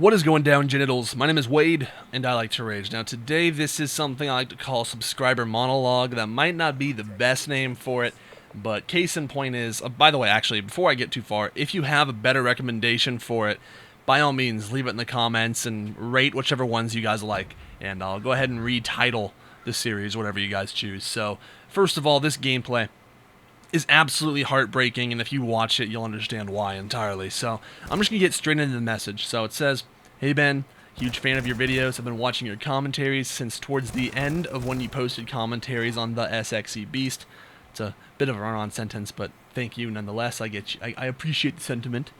What is going down, genitals? My name is Wade, and I like to rage. Now, today, this is something I like to call subscriber monologue. That might not be the best name for it, but case in point is, by the way, actually, before I get too far, if you have a better recommendation for it, by all means, leave it in the comments and rate whichever ones you guys like, and I'll go ahead and retitle the series, whatever you guys choose. So, first of all, this gameplay is absolutely heartbreaking, and if you watch it, you'll understand why entirely. So, I'm just going to get straight into the message. So, it says, "Hey Ben, huge fan of your videos. I've been watching your commentaries since towards the end of when you posted commentaries on the SXE Beast." It's a bit of a run-on sentence, but thank you nonetheless. I appreciate the sentiment.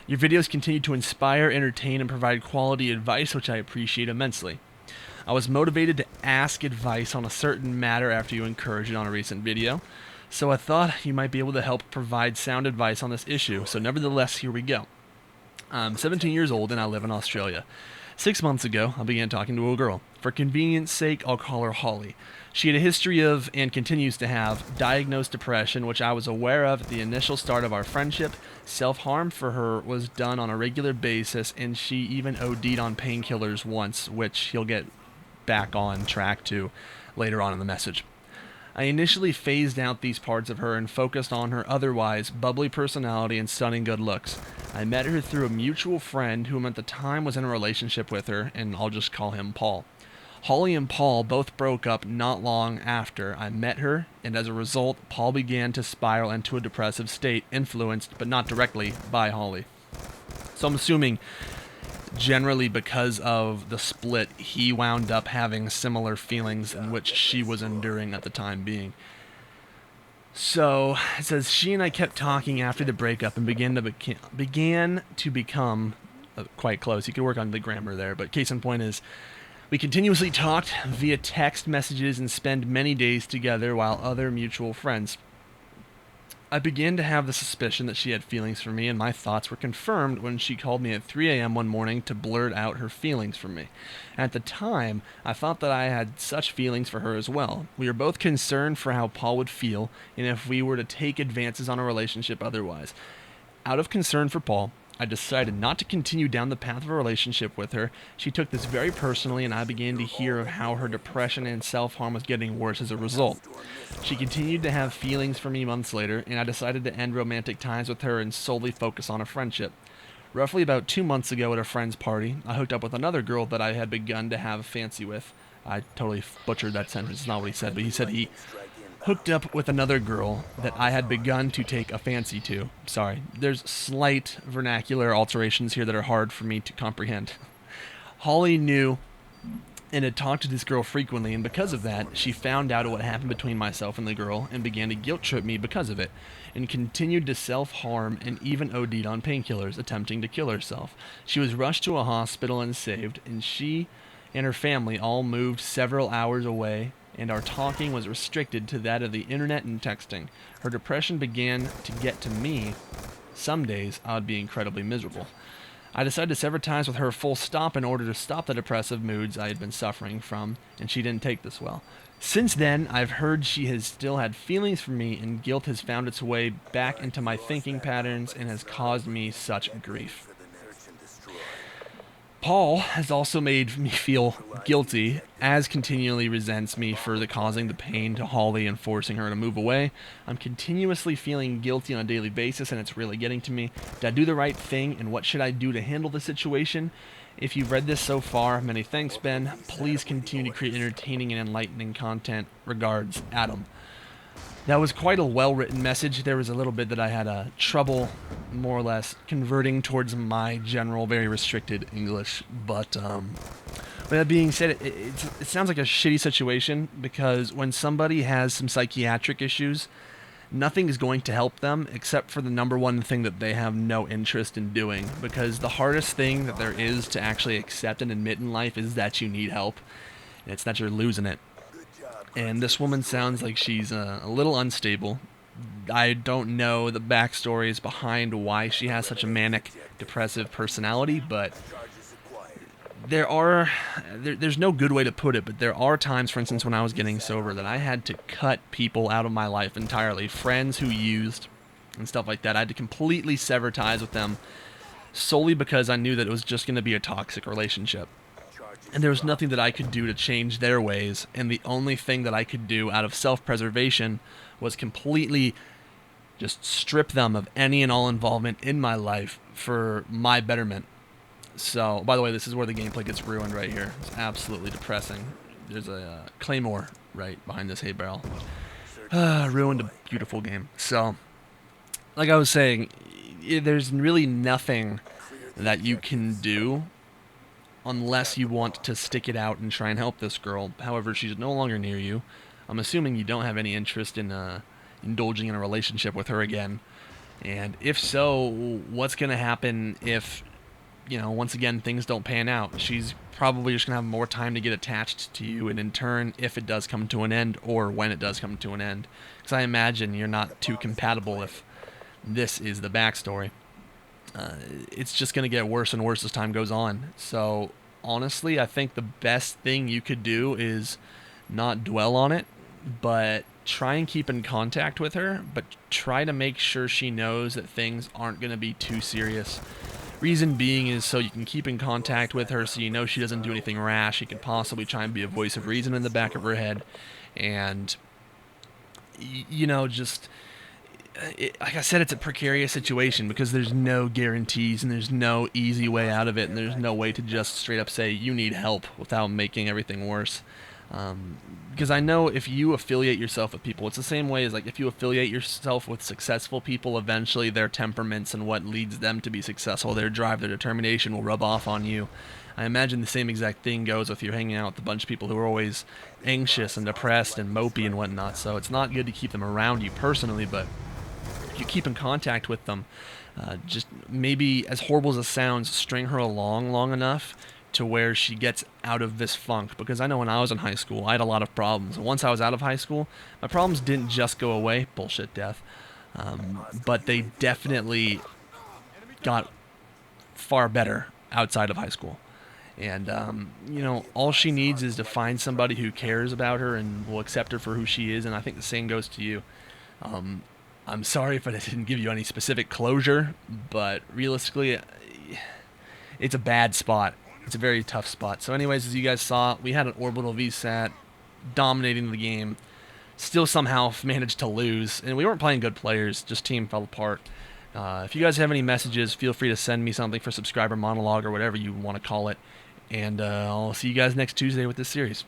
"Your videos continue to inspire, entertain, and provide quality advice, which I appreciate immensely. I was motivated to ask advice on a certain matter after you encouraged it on a recent video, so I thought you might be able to help provide sound advice on this issue. So nevertheless, here we go. I'm 17 years old and I live in Australia. 6 months ago, I began talking to a girl. For convenience sake, I'll call her Holly. She had a history of, and continues to have, diagnosed depression, which I was aware of at the initial start of our friendship. Self-harm for her was done on a regular basis, and she even OD'd on painkillers once, which he'll get back on track to later on in the message. I initially phased out these parts of her and focused on her otherwise bubbly personality and stunning good looks. I met her through a mutual friend whom at the time was in a relationship with her, and I'll just call him Paul. Holly and Paul both broke up not long after I met her, and as a result, Paul began to spiral into a depressive state, influenced, but not directly, by Holly. So I'm assuming generally because of the split, he wound up having similar feelings in which she was enduring at the time being. So, it says, she and I kept talking after the breakup and began to become quite close. You could work on the grammar there, but case in point is, we continuously talked via text messages and spent many days together while other mutual friends. I began to have the suspicion that she had feelings for me, and my thoughts were confirmed when she called me at 3 a.m. one morning to blurt out her feelings for me. At the time, I thought that I had such feelings for her as well. We were both concerned for how Paul would feel, and if we were to take advances on a relationship otherwise. Out of concern for Paul, I decided not to continue down the path of a relationship with her. She took this very personally, and I began to hear of how her depression and self-harm was getting worse as a result. She continued to have feelings for me months later, and I decided to end romantic ties with her and solely focus on a friendship. Roughly about 2 months ago at a friend's party, I hooked up with another girl that I had begun to have a fancy with. I totally butchered that sentence, it's not what he said, but he said he hooked up with another girl that I had begun to take a fancy to. Sorry, there's slight vernacular alterations here that are hard for me to comprehend. Holly knew and had talked to this girl frequently, and because of that, she found out what happened between myself and the girl and began to guilt trip me because of it, and continued to self-harm and even OD'd on painkillers, attempting to kill herself. She was rushed to a hospital and saved, and she and her family all moved several hours away, and our talking was restricted to that of the internet and texting. Her depression began to get to me. Some days, I would be incredibly miserable. I decided to sever ties with her full stop in order to stop the depressive moods I had been suffering from, and she didn't take this well. Since then, I've heard she has still had feelings for me, and guilt has found its way back into my thinking patterns and has caused me such grief. Paul has also made me feel guilty, as continually resents me for causing the pain to Holly and forcing her to move away. I'm continuously feeling guilty on a daily basis, and it's really getting to me. Did I do the right thing, and what should I do to handle the situation? If you've read this so far, many thanks, Ben. Please continue to create entertaining and enlightening content. Regards, Adam." That was quite a well-written message. There was a little bit that I had trouble, more or less, converting towards my general, very restricted English. But with that being said, it sounds like a shitty situation, because when somebody has some psychiatric issues, nothing is going to help them except for the number one thing that they have no interest in doing. Because the hardest thing that there is to actually accept and admit in life is that you need help. And it's that you're losing it. And this woman sounds like she's a little unstable. I don't know the backstories behind why she has such a manic, depressive personality, but there's no good way to put it, but there are times, for instance, when I was getting sober, that I had to cut people out of my life entirely. Friends who used and stuff like that. I had to completely sever ties with them solely because I knew that it was just going to be a toxic relationship. And there was nothing that I could do to change their ways, and the only thing that I could do out of self-preservation was completely just strip them of any and all involvement in my life for my betterment. So, by the way, this is where the gameplay gets ruined right here. It's absolutely depressing. There's a claymore right behind this hay barrel. Ruined a beautiful game. So, like I was saying, there's really nothing that you can do unless you want to stick it out and try and help this girl. However, she's no longer near you. I'm assuming you don't have any interest in indulging in a relationship with her again. And if so, what's going to happen if, once again, things don't pan out? She's probably just going to have more time to get attached to you, and in turn, if it does come to an end, or when it does come to an end. Because I imagine you're not too compatible if this is the backstory. It's just going to get worse and worse as time goes on. So, honestly, I think the best thing you could do is not dwell on it, but try and keep in contact with her, but try to make sure she knows that things aren't going to be too serious. Reason being is so you can keep in contact with her, so you know she doesn't do anything rash. You could possibly try and be a voice of reason in the back of her head, and, like I said, it's a precarious situation because there's no guarantees and there's no easy way out of it, and there's no way to just straight up say you need help without making everything worse. Because I know if you affiliate yourself with people, it's the same way as like if you affiliate yourself with successful people, eventually their temperaments and what leads them to be successful, their drive, their determination will rub off on you. I imagine the same exact thing goes with you hanging out with a bunch of people who are always anxious and depressed and mopey and whatnot. So it's not good to keep them around you personally, but if you keep in contact with them, just maybe, as horrible as it sounds, string her along long enough to where she gets out of this funk. Because I know when I was in high school, I had a lot of problems. And once I was out of high school, my problems didn't just go away. Bullshit, death. But they definitely got far better outside of high school. And, all she needs is to find somebody who cares about her and will accept her for who she is. And I think the same goes to you. I'm sorry if I didn't give you any specific closure, but realistically, it's a bad spot. It's a very tough spot. So anyways, as you guys saw, we had an Orbital VSAT dominating the game. Still somehow managed to lose. And we weren't playing good players. Just team fell apart. If you guys have any messages, feel free to send me something for subscriber monologue or whatever you want to call it. And I'll see you guys next Tuesday with this series.